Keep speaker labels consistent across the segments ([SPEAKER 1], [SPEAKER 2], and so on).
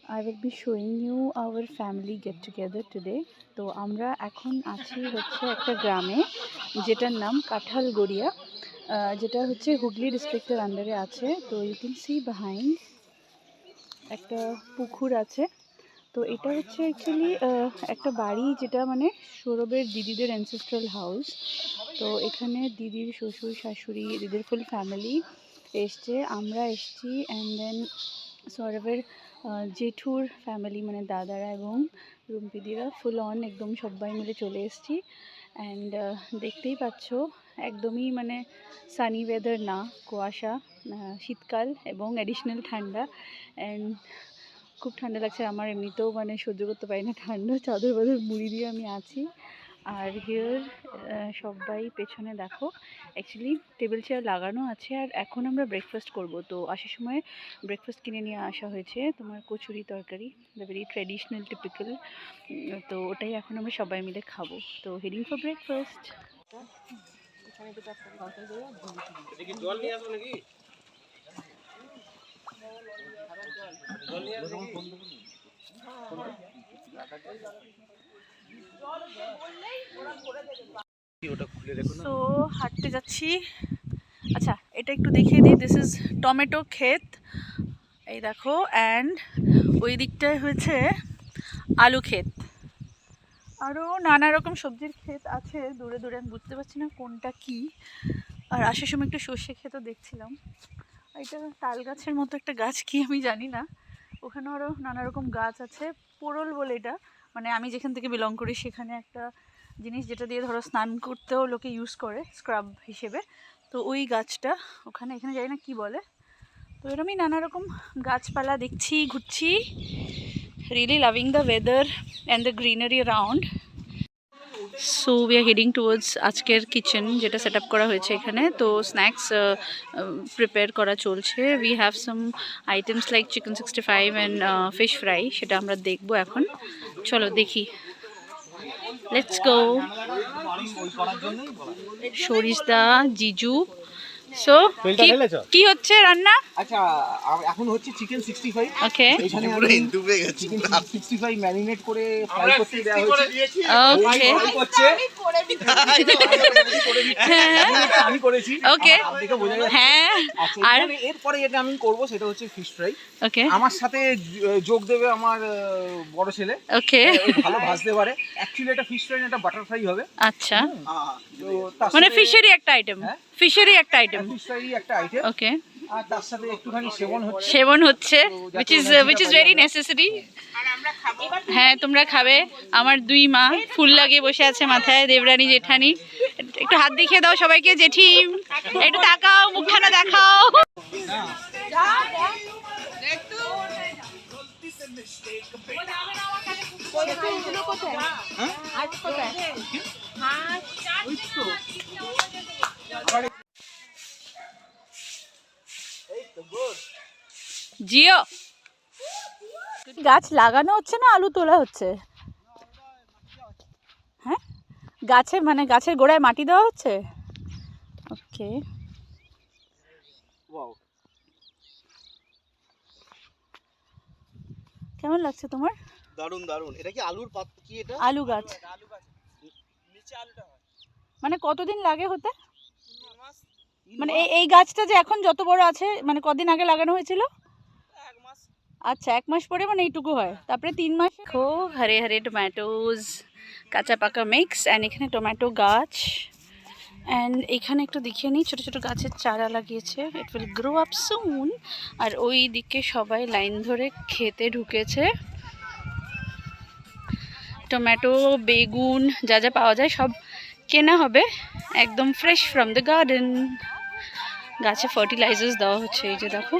[SPEAKER 1] I will be showing you our family get together today. তো আমরা এখন আছি হচ্ছে একটা গ্রামে যেটার নাম কাঠালগড়িয়া, যেটা হচ্ছে হুগলি ডিস্ট্রিক্টের আন্ডারে আছে। তো ইউ ক্যান সি বিহাইন্ড একটা পুকুর আছে। তো এটা হচ্ছে অ্যাকচুয়ালি একটা বাড়ি, যেটা মানে সৌরভের দিদিদের অ্যানসেস্ট্রাল হাউস। তো এখানে দিদির শ্বশুর শাশুড়ি, দিদির ফুল ফ্যামিলি এসছে, আমরা এসছি, অ্যান্ড দেন সৌরভের জেঠুর ফ্যামিলি মানে দাদারা এবং রুম্পিদিরা ফুল অন একদম সবাই মিলে চলে এসেছি। অ্যান্ড দেখতেই পাচ্ছ একদমই মানে সানি ওয়েদার না, কুয়াশা, শীতকাল এবং অ্যাডিশনাল ঠান্ডা। অ্যান্ড খুব ঠান্ডা লাগছে আমার, এমনিতেও মানে সহ্য করতে পারি না ঠান্ডা, চাদর বাদর মুড়ি দিয়ে আমি আছি। আর হিয়ার সবাই পেছনে দেখো অ্যাকচুয়ালি টেবিল চেয়ার লাগানো আছে। আর এখন আমরা ব্রেকফাস্ট করব। তো আসার সময় ব্রেকফাস্ট কিনে নিয়ে আসা হয়েছে, তোমার কচুরি তরকারি, দ্য ভেরি ট্র্যাডিশনাল টিপিক্যাল। তো ওটাই এখন আমরা সবাই মিলে খাবো। তো হেডিং ফর ব্রেকফাস্ট। তো হাঁটতে যাচ্ছি। আচ্ছা, এটা একটু দেখিয়ে দিই, দিস ইজ টমেটো ক্ষেত, এই দেখো। অ্যান্ড ওই দিকটায় হয়েছে আলু ক্ষেত, আরও নানা রকম সবজির ক্ষেত আছে দূরে দূরে, আমি বুঝতে পারছি না কোনটা কি। আর আসার সময় একটু সর্ষে ক্ষেতও দেখছিলাম। এটা তাল গাছের মতো একটা গাছ, কি আমি জানি না। ওখানে আরও নানা রকম গাছ আছে, পোড়ল বলে এটা, মানে আমি যেখান থেকে বিলং করি সেখানে একটা জিনিস যেটা দিয়ে ধরো স্নান করতেও লোকে ইউজ করে স্ক্রাব হিসেবে। তো ওই গাছটা ওখানে, এখানে জানি না কি বলে। তো এরকমই নানা রকম গাছপালা দেখছি, ঘুরছি। Really loving the weather and the greenery around. So we are heading towards আজকের কিচেন, যেটা সেট আপ করা হয়েছে এখানে। তো স্ন্যাক্স প্রিপেয়ার করা চলছে। We have some items like chicken 65 and fish fry, সেটা আমরা দেখবো এখন। চলো দেখি, লেটস গো। সরিষদা, জিজু। সো কি হচ্ছে রান্না?
[SPEAKER 2] আচ্ছা, এখন হচ্ছে চিকেন 65।
[SPEAKER 1] ওকে,
[SPEAKER 2] এখানে পুরো হিন্দু হয়ে গেছে। চিকেন 65 ম্যারিনেট করে ফ্রাই করতে দেওয়া হয়েছে।
[SPEAKER 1] ওকে,
[SPEAKER 2] আমি করেছি।
[SPEAKER 1] ওকে,
[SPEAKER 2] দেখে বোঝা যাচ্ছে।
[SPEAKER 1] হ্যাঁ।
[SPEAKER 2] আর এরপরে যেটা আমি করব সেটা হচ্ছে ফিশ ফ্রাই।
[SPEAKER 1] ওকে,
[SPEAKER 2] আমার সাথে যোগ দেবে আমার বড় ছেলে।
[SPEAKER 1] ওকে,
[SPEAKER 2] ভালো ভাজতে পারে। অ্যাকচুয়ালি এটা ফিশ ফ্রাই না, এটা বাটার ফ্রাই হবে।
[SPEAKER 1] আচ্ছা,
[SPEAKER 2] তো
[SPEAKER 1] মানে ফিশেরই একটা আইটেম, ফিশেরই একটা আইটেম।
[SPEAKER 2] ফিশ ফ্রাই একটা আইটেম।
[SPEAKER 1] ওকে,
[SPEAKER 2] আর তার সাথে একটুখানি সেবন
[SPEAKER 1] হচ্ছে which is very necessary। হ্যাঁ, তোমরা খাবে। আমার দুই মা ফুল লাগিয়ে বসে আছে মাথায়, দেবরানী জেঠানি। একটু হাত দেখিয়ে দাও সবাইকে, জেঠি একটু তাকাও, মুখখানা দেখাও। জিও, গাছ লাগানো হচ্ছে না আলু তোলা হচ্ছে? হ্যাঁ, গাছে মানে গাছের গোড়ায় মাটি দেওয়া হচ্ছে। ওকে, কেমন লাগছে তোমার?
[SPEAKER 3] দারুন দারুন। এটা কি আলুর পাত? কি এটা?
[SPEAKER 1] আলু গাছ।
[SPEAKER 3] নিচে আলুটা হয়।
[SPEAKER 1] মানে কতদিন লাগে হতে?
[SPEAKER 3] 3 মাস।
[SPEAKER 1] মানে এই গাছটা যে এখন যত বড় আছে, মানে কদিন আগে লাগানো হয়েছিল?
[SPEAKER 3] 1 মাস।
[SPEAKER 1] আচ্ছা, 1 মাস পরে মানে এইটুকু হয়, তারপরে 3 মাস। দেখো হরে হরে টমেটোজ, কাঁচা পাকা মিক্স। অ্যান্ড এখানে টমেটো গাছ। অ্যান্ড এখানে একটু দেখিয়ে নিই, ছোটো ছোটো গাছের চারা লাগিয়েছে, ইট উইল গ্রো আপ সুন। আর ওই দিকে সবাই লাইন ধরে খেতে ঢুকেছে। টমেটো, বেগুন, যা যা পাওয়া যায় সব কেনা হবে, একদম ফ্রেশ ফ্রম দ্য গার্ডেন। গাছে ফার্টিলাইজার্স দেওয়া হচ্ছে, এই যে দেখো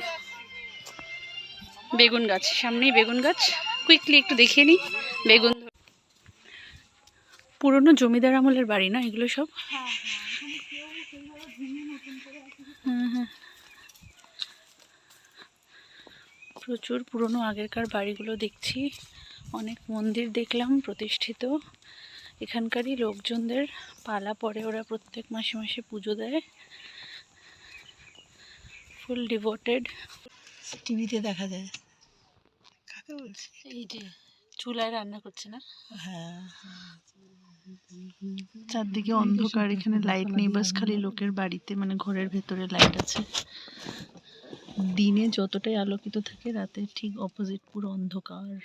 [SPEAKER 1] বেগুন গাছ, সামনেই বেগুন গাছ। কুইকলি একটু দেখিয়ে নিই বেগুন। পুরনো জমিদার আমলের বাড়ি না এগুলো সব? হ্যাঁ, প্রচুর পুরনো আগেরকার বাড়িগুলো দেখছি। অনেক মন্দির দেখলাম প্রতিষ্ঠিত। এখানকারই লোকজনদের পালা পড়ে, ওরা প্রত্যেক মাসে মাসে পুজো দেয়। ফুল ডিভোটেড। টিভিতে দেখা যায়।
[SPEAKER 4] এই যে চুলায় রান্না করছে না?
[SPEAKER 5] হ্যাঁ
[SPEAKER 1] চারদিকে অন্ধকার, এখানে লাইট নেই, বাস খালি লোকের বাড়িতে মানে ঘরের ভেতরে লাইট আছে। দিনে যতটাই আলোকিত থাকে রাতে ঠিক অপোজিট পুরো অন্ধকার।